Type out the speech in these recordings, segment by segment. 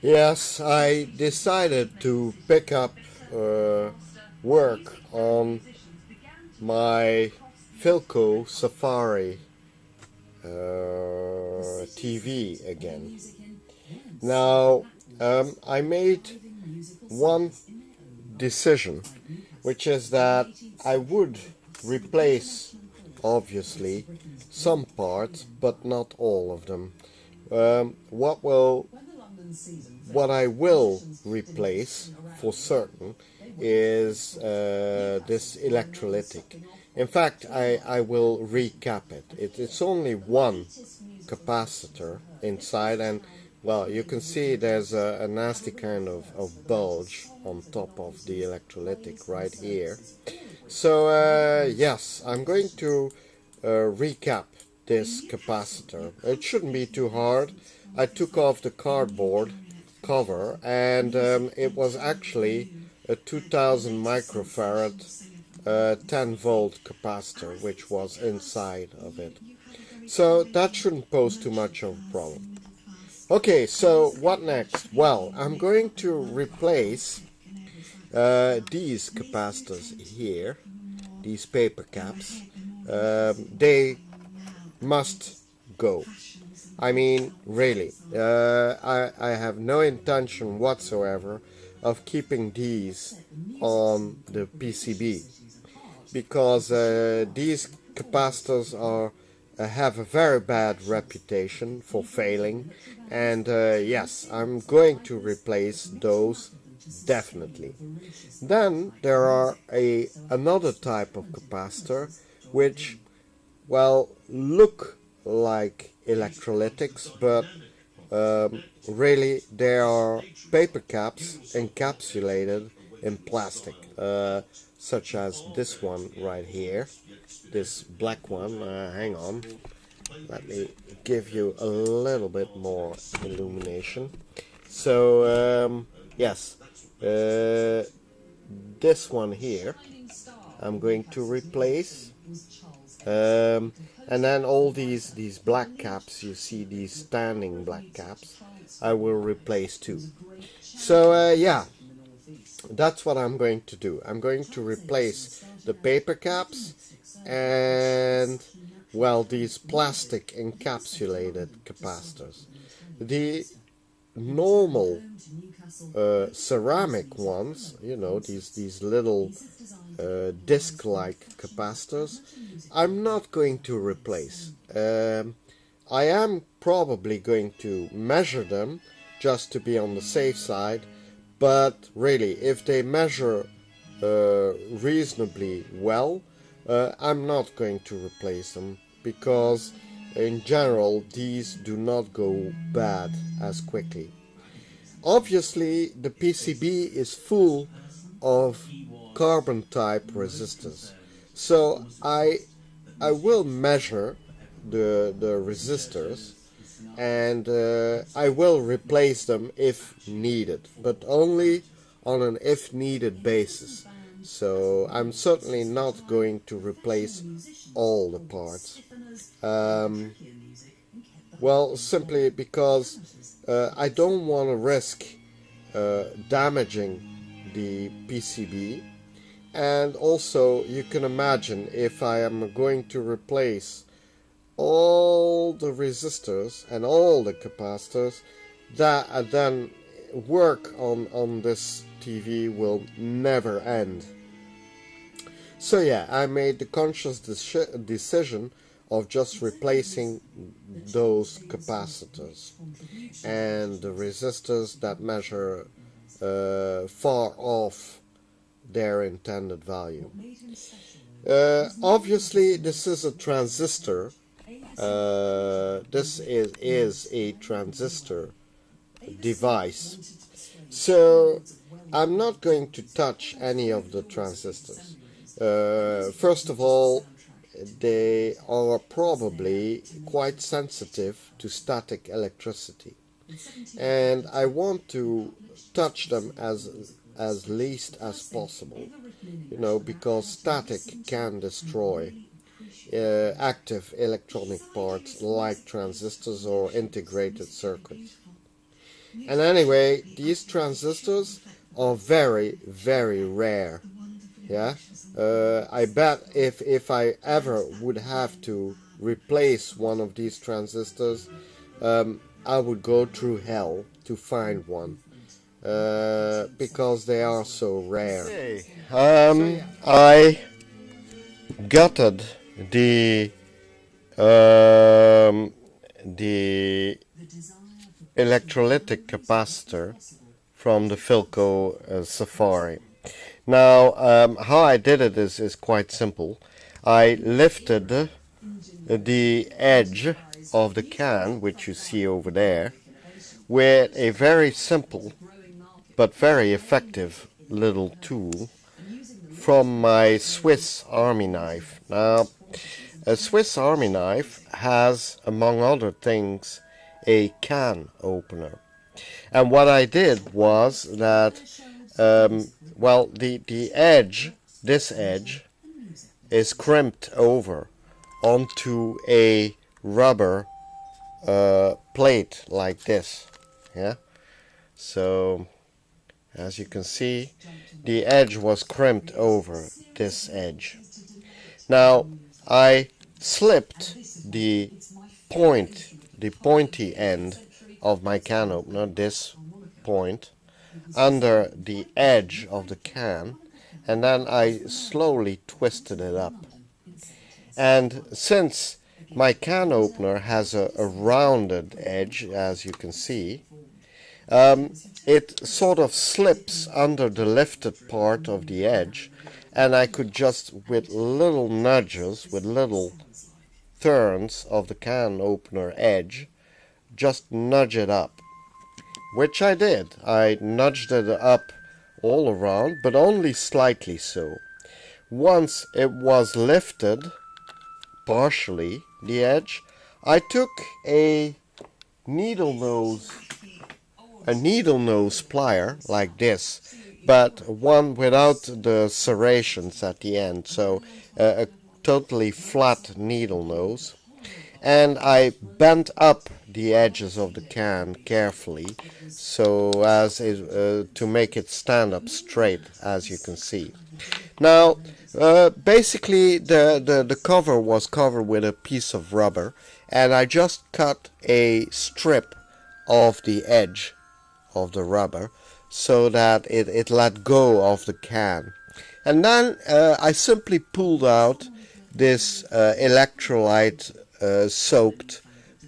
Yes, I decided to pick up work on my Philco Safari TV again. Now, I made one decision, which is that I would replace, obviously, some parts, but not all of them. Um, what will what I will replace for certain is this electrolytic. In fact, I will recap it. It's only one capacitor inside, and well, you can see there's a nasty kind of bulge on top of the electrolytic right here. So yes, I'm going to recap this capacitor. It shouldn't be too hard. I took off the cardboard cover, and it was actually a 2000 microfarad 10 volt capacitor which was inside of it. So that shouldn't pose too much of a problem. Okay, so what next? Well, I'm going to replace these capacitors here, these paper caps. They must go. I mean, really, I have no intention whatsoever of keeping these on the PCB, because these capacitors have a very bad reputation for failing, and yes, I'm going to replace those definitely. Then there are another type of capacitor which, well, look like electrolytics, but really they are paper caps encapsulated in plastic, such as this one right here, this black one. Hang on, let me give you a little bit more illumination. So yes, this one here I'm going to replace, and then all these black caps, you see these standing black caps, I will replace too. So yeah, that's what I'm going to do. I'm going to replace the paper caps and, well, these plastic encapsulated capacitors. The normal ceramic ones, you know, these little disc-like capacitors, I'm not going to replace. I am probably going to measure them just to be on the safe side, but really, if they measure reasonably well, I'm not going to replace them, because in general these do not go bad as quickly. Obviously, the PCB is full of carbon type resistors, so I will measure the resistors, and I will replace them if needed, but only on an if needed basis. So I'm certainly not going to replace all the parts. Well, simply because I don't want to risk damaging the PCB, and also you can imagine, if I am going to replace all the resistors and all the capacitors, that then work on this TV will never end. So yeah, I made the conscious decision of just replacing those capacitors and the resistors that measure far off their intended value. Obviously, this is a transistor. This is a transistor device. So I'm not going to touch any of the transistors. First of all, they are probably quite sensitive to static electricity, and I want to touch them as least as possible, you know, because static can destroy active electronic parts like transistors or integrated circuits. And anyway, these transistors are very, very rare. Yeah, I bet if I ever would have to replace one of these transistors, I would go through hell to find one, because they are so rare. Okay. I gutted the electrolytic capacitor from the Philco Safari. Now, how I did it is quite simple. I lifted the edge of the can, which you see over there, with a very simple but very effective little tool from my Swiss Army knife. Now, a Swiss Army knife has, among other things, a can opener. And what I did was that, well, the edge, this edge, is crimped over onto a rubber plate like this. Yeah. So, as you can see, the edge was crimped over this edge. Now, I slipped the pointy end of my can opener, this point, under the edge of the can, and then I slowly twisted it up. And since my can opener has a rounded edge, as you can see, it sort of slips under the lifted part of the edge, and I could just, with little nudges, with little turns of the can opener edge, just nudge it up. Which I did. I nudged it up all around, but only slightly so. Once it was lifted, partially, the edge, I took a needle nose plier like this, but one without the serrations at the end, so a totally flat needle nose, and I bent up the edges of the can carefully so as to make it stand up straight, as you can see. Now, basically the cover was covered with a piece of rubber, and I just cut a strip of the edge of the rubber so that it let go of the can. And then I simply pulled out this electrolyte soaked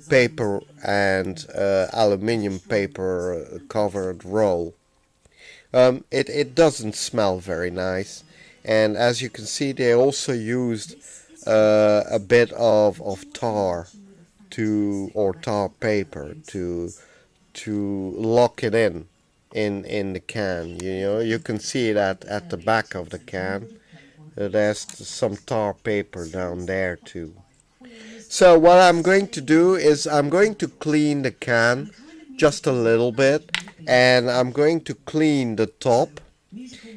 paper and aluminium paper covered roll. It doesn't smell very nice, and as you can see, they also used a bit of tar or tar paper to lock it in the can. You know, you can see that at the back of the can. There's some tar paper down there too. So what I'm going to do is I'm going to clean the can just a little bit, and I'm going to clean the top,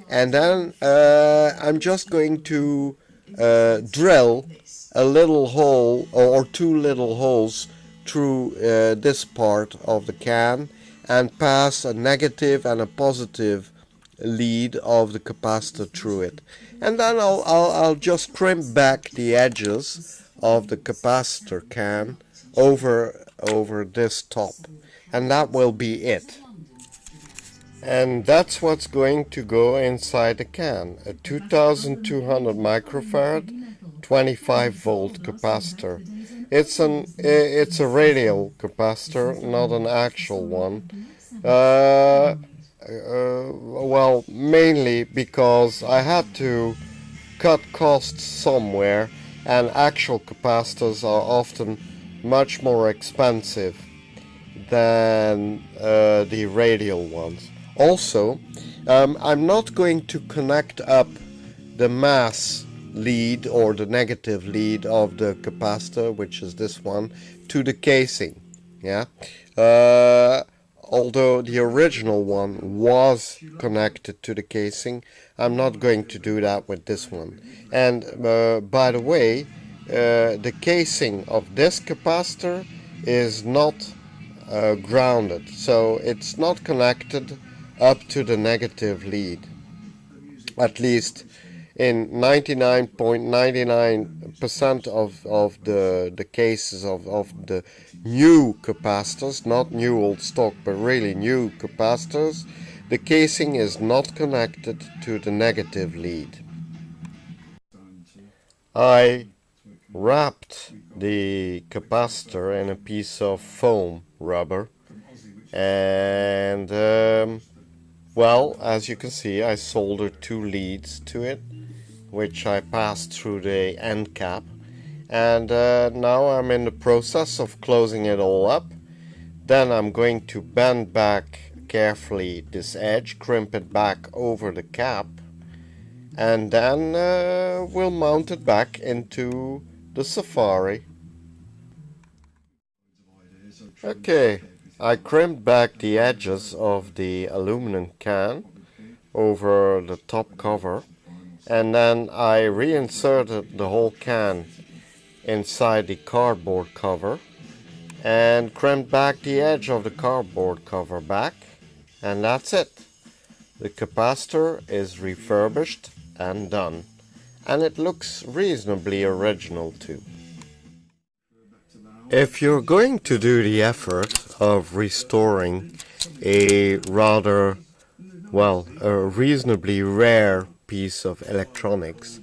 and then I'm just going to drill a little hole or two little holes through this part of the can and pass a negative and a positive lead of the capacitor through it. And then I'll just crimp back the edges of the capacitor can over this top, and that will be it. And that's what's going to go inside the can: a 2200 microfarad 25 volt capacitor. It's a radial capacitor, not an actual one. Well, mainly because I had to cut costs somewhere, and actual capacitors are often much more expensive than the radial ones. Also, I'm not going to connect up the mass lead or the negative lead of the capacitor, which is this one, to the casing. Yeah. Although the original one was connected to the casing, I'm not going to do that with this one. And by the way, the casing of this capacitor is not grounded, so it's not connected up to the negative lead. At least in 99.99% of the cases of the new capacitors, not new old stock, but really new capacitors, the casing is not connected to the negative lead. I wrapped the capacitor in a piece of foam rubber, and well, as you can see, I soldered 2 leads to it, which I passed through the end cap, and now I'm in the process of closing it all up. Then I'm going to bend back carefully this edge, crimp it back over the cap, and then we'll mount it back into the Safari. Okay, I crimped back the edges of the aluminum can over the top cover, and then I reinserted the whole can inside the cardboard cover and crimped back the edge of the cardboard cover back, and that's it. The capacitor is refurbished and done, and it looks reasonably original too. If you're going to do the effort of restoring a rather, well, a reasonably rare piece of electronics,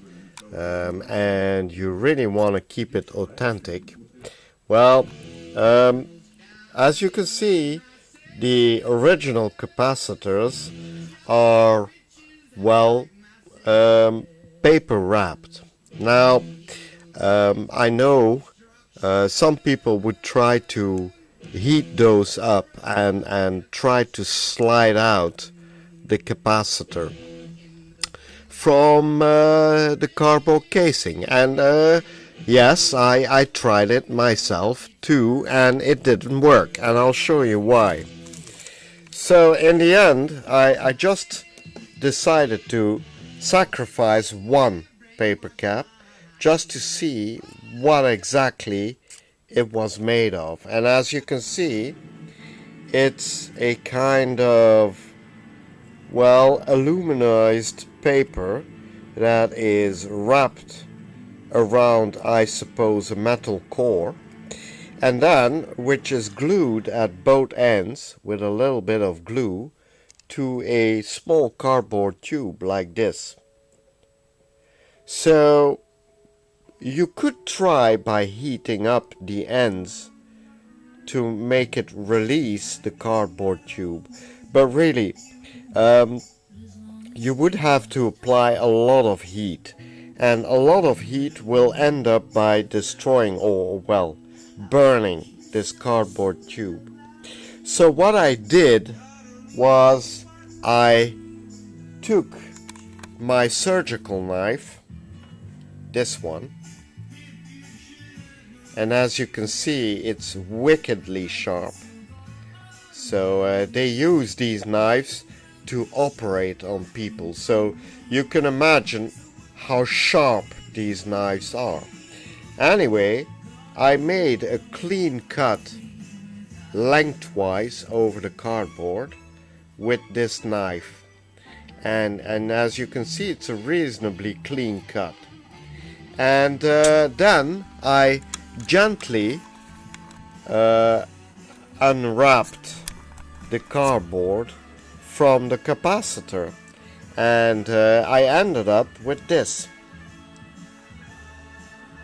and you really want to keep it authentic, well, as you can see, the original capacitors are, well, paper wrapped. Now, I know some people would try to heat those up and try to slide out the capacitor from the cardboard casing, and yes, I tried it myself too, and it didn't work, and I'll show you why. So in the end, I just decided to sacrifice one paper cap just to see what exactly it was made of. And as you can see, it's a kind of, well, aluminized paper that is wrapped around, I suppose, a metal core, and then which is glued at both ends with a little bit of glue to a small cardboard tube like this. So you could try by heating up the ends to make it release the cardboard tube, but really you would have to apply a lot of heat, and a lot of heat will end up by destroying, or well, burning this cardboard tube. So what I did was I took my surgical knife, this one, and as you can see, it's wickedly sharp. So they use these knives to operate on people, so you can imagine how sharp these knives are. Anyway, I made a clean cut lengthwise over the cardboard with this knife, and as you can see, it's a reasonably clean cut. And then I gently unwrapped the cardboard from the capacitor, and I ended up with this.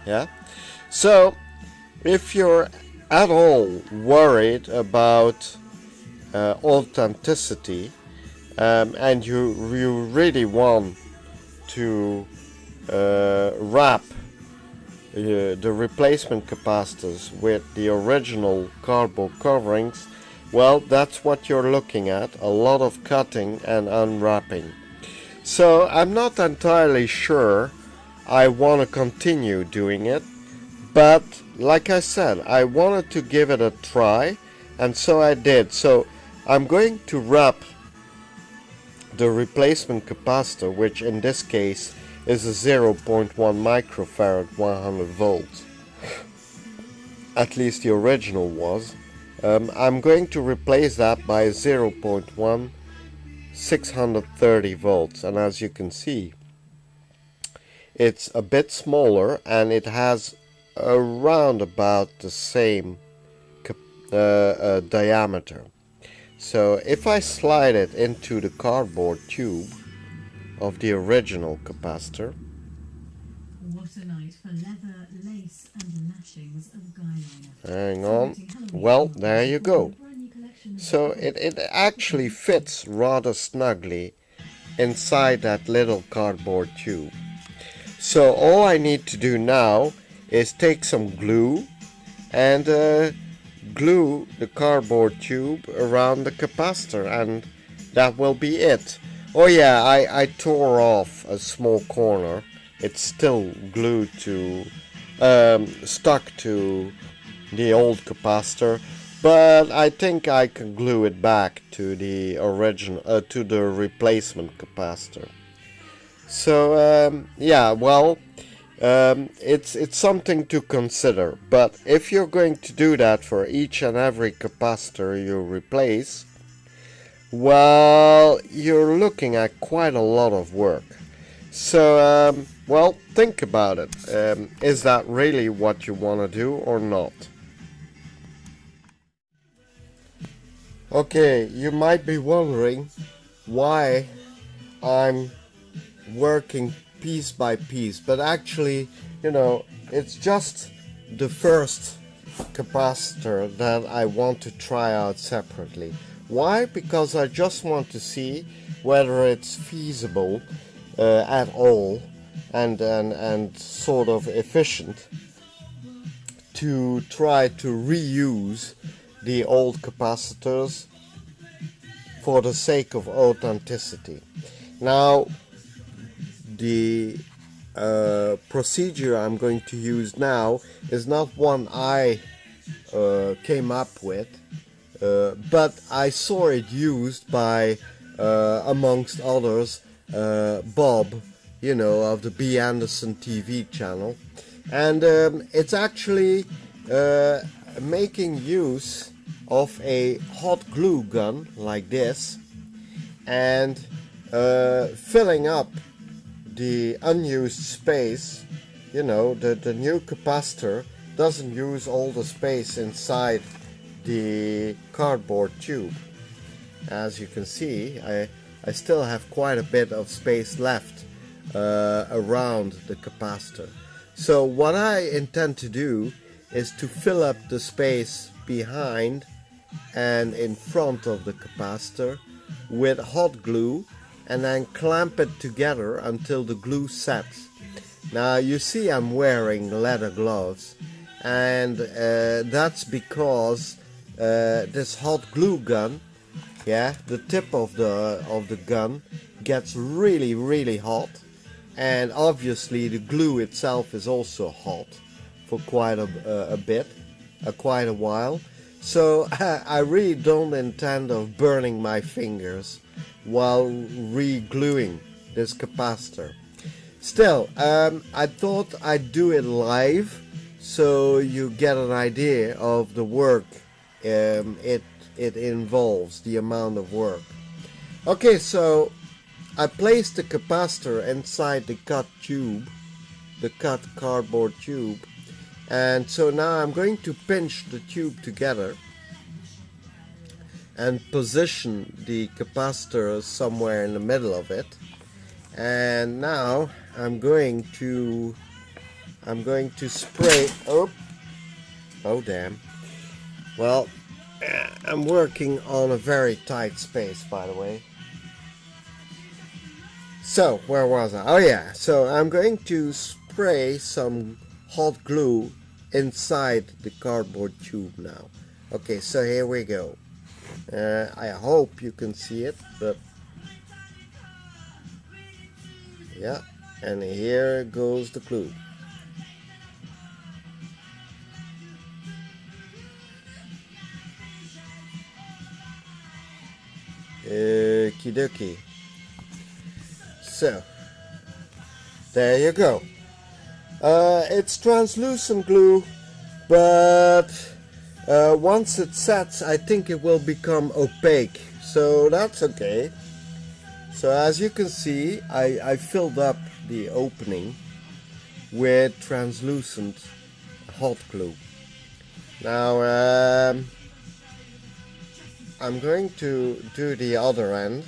Yeah, so if you're at all worried about authenticity, and you really want to wrap the replacement capacitors with the original cardboard coverings, well, that's what you're looking at, a lot of cutting and unwrapping. So I'm not entirely sure I want to continue doing it, but like I said, I wanted to give it a try, and so I did. So I'm going to wrap the replacement capacitor, which in this case is a 0.1 microfarad 100 volts. At least the original was. I'm going to replace that by 0.1 630 volts, and as you can see, it's a bit smaller and it has around about the same diameter. So if I slide it into the cardboard tube of the original capacitor, what a night for leather, lace and lashings of guyliner. hang on, well, there you go. So it actually fits rather snugly inside that little cardboard tube. So all I need to do now is take some glue and glue the cardboard tube around the capacitor, and that will be it. Oh yeah, I tore off a small corner. It's still glued to, stuck to the old capacitor, but I think I can glue it back to the original, to the replacement capacitor. So yeah, well, it's something to consider. But if you're going to do that for each and every capacitor you replace, well, you're looking at quite a lot of work. So well, think about it. Is that really what you want to do or not? Okay, you might be wondering why I'm working piece by piece, but actually, you know, it's just the first capacitor that I want to try out separately. Why? Because I just want to see whether it's feasible at all and sort of efficient to try to reuse the old capacitors for the sake of authenticity. Now, the procedure I'm going to use now is not one I came up with, but I saw it used by, amongst others, Bob, you know, of the B. Anderson TV channel, and it's actually making use of a hot glue gun like this and filling up the unused space. You know, the new capacitor doesn't use all the space inside the cardboard tube. As you can see, I still have quite a bit of space left around the capacitor. So what I intend to do is to fill up the space behind and in front of the capacitor with hot glue and then clamp it together until the glue sets. Now you see I'm wearing leather gloves, and that's because this hot glue gun, yeah, the tip of the gun gets really hot, and obviously the glue itself is also hot for quite quite a while. So I really don't intend of burning my fingers while re-gluing this capacitor. Still, I thought I'd do it live so you get an idea of the work it involves, the amount of work. Okay, so I placed the capacitor inside the cut tube, the cut cardboard tube, and so now I'm going to pinch the tube together and position the capacitor somewhere in the middle of it. And now I'm going to spray. Oh damn. Well, I'm working on a very tight space, by the way. So where was I? Oh yeah, so I'm going to spray some hot glue inside the cardboard tube now. Okay, so here we go. I hope you can see it, but yeah, and here goes the glue. Okie dokie. So there you go. It's translucent glue, but once it sets, I think it will become opaque, so that's okay. So as you can see, I filled up the opening with translucent hot glue. Now I'm going to do the other end.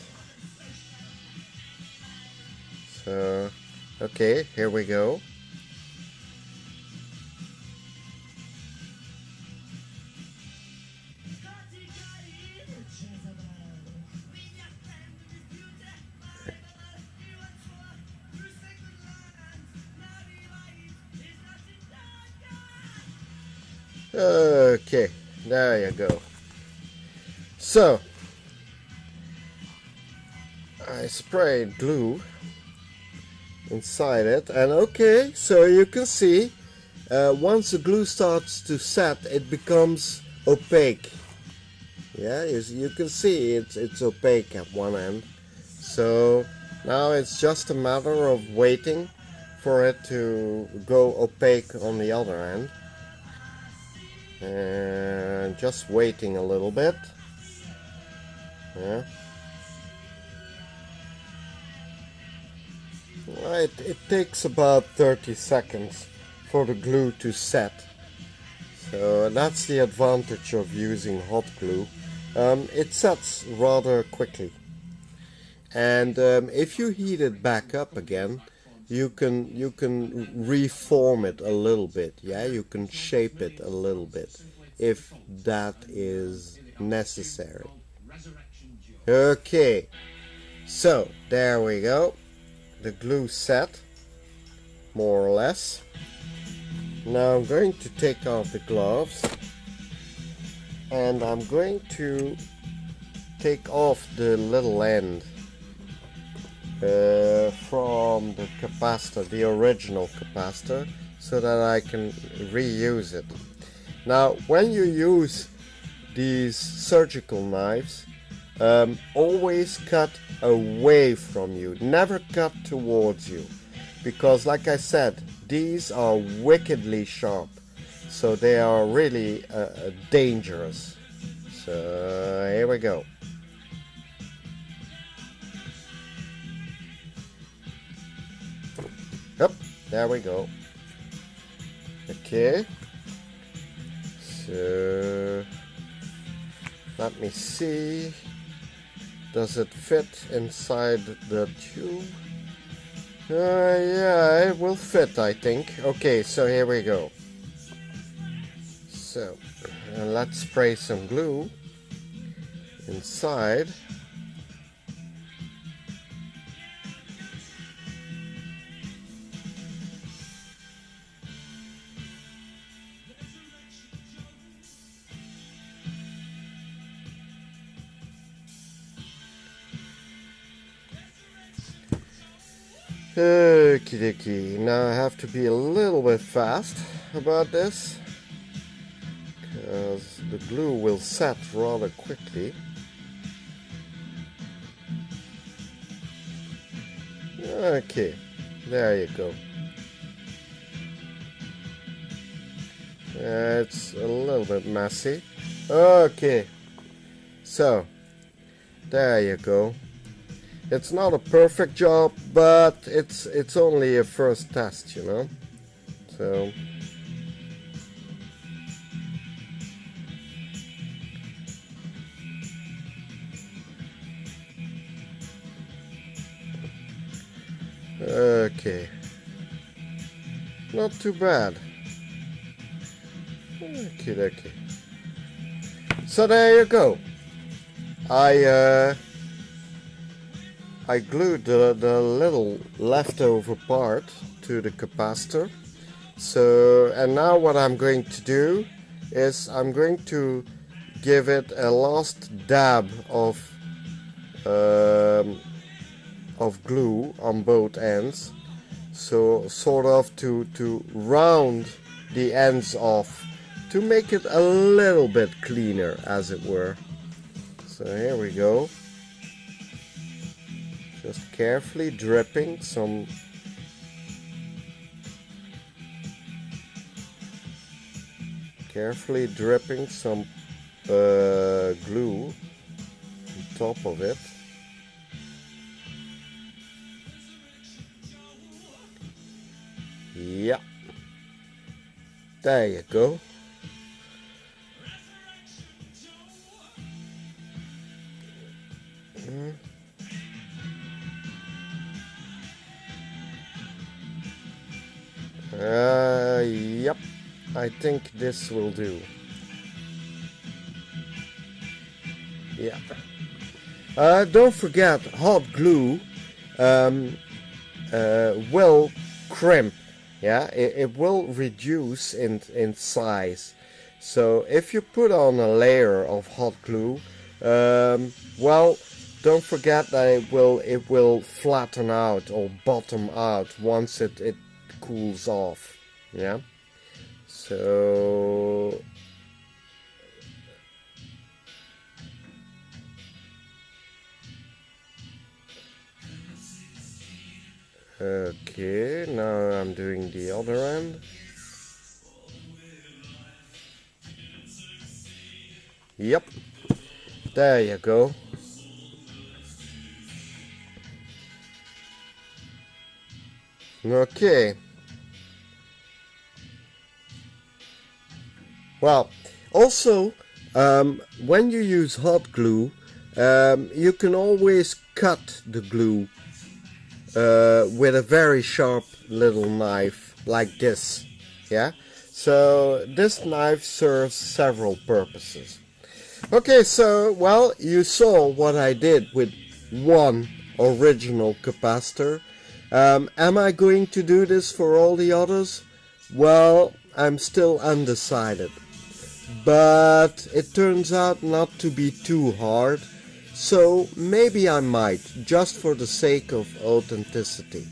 So okay, here we go. Okay, there you go. So I sprayed glue inside it, and okay, so you can see once the glue starts to set, it becomes opaque. Yeah, you can see it's opaque at one end. So now it's just a matter of waiting for it to go opaque on the other end. And just waiting a little bit. Yeah. Right, it takes about 30 seconds for the glue to set. So that's the advantage of using hot glue. It sets rather quickly. And if you heat it back up again, you can reform it a little bit. Yeah, you can shape it a little bit if that is necessary. Okay, so there we go. The glue set, more or less. Now I'm going to take off the gloves, and I'm going to take off the little end from the capacitor, the original capacitor, so that I can reuse it. Now when you use these surgical knives, always cut away from you, never cut towards you, because like I said, these are wickedly sharp, so they are really dangerous. So here we go. Yep, there we go. Okay, so let me see, does it fit inside the tube? Yeah, it will fit, I think. Okay, so here we go. So let's spray some glue inside. Okie dokie, now I have to be a little bit fast about this, because the glue will set rather quickly. Okay, there you go. It's a little bit messy. Okay, so there you go. It's not a perfect job, but it's only a first test, you know. So okay, not too bad. Okay. So there you go. I glued the little leftover part to the capacitor. So, and now what I'm going to do is I'm going to give it a last dab of glue on both ends, so sort of to round the ends off, to make it a little bit cleaner, as it were. So here we go. Just carefully dripping some Carefully dripping some glue on top of it. Yeah, there you go. Yep, I think this will do. Yeah. Don't forget, hot glue will crimp. Yeah, it will reduce in size. So if you put on a layer of hot glue, well, don't forget that it will flatten out or bottom out once it cools off. Yeah. So okay, now I'm doing the other end. Yep, there you go. Okay. Well, also, when you use hot glue, you can always cut the glue with a very sharp little knife like this. Yeah, so this knife serves several purposes. Okay, so, well, you saw what I did with one original capacitor. Am I going to do this for all the others? Well, I'm still undecided. But it turns out not to be too hard, so maybe I might, just for the sake of authenticity.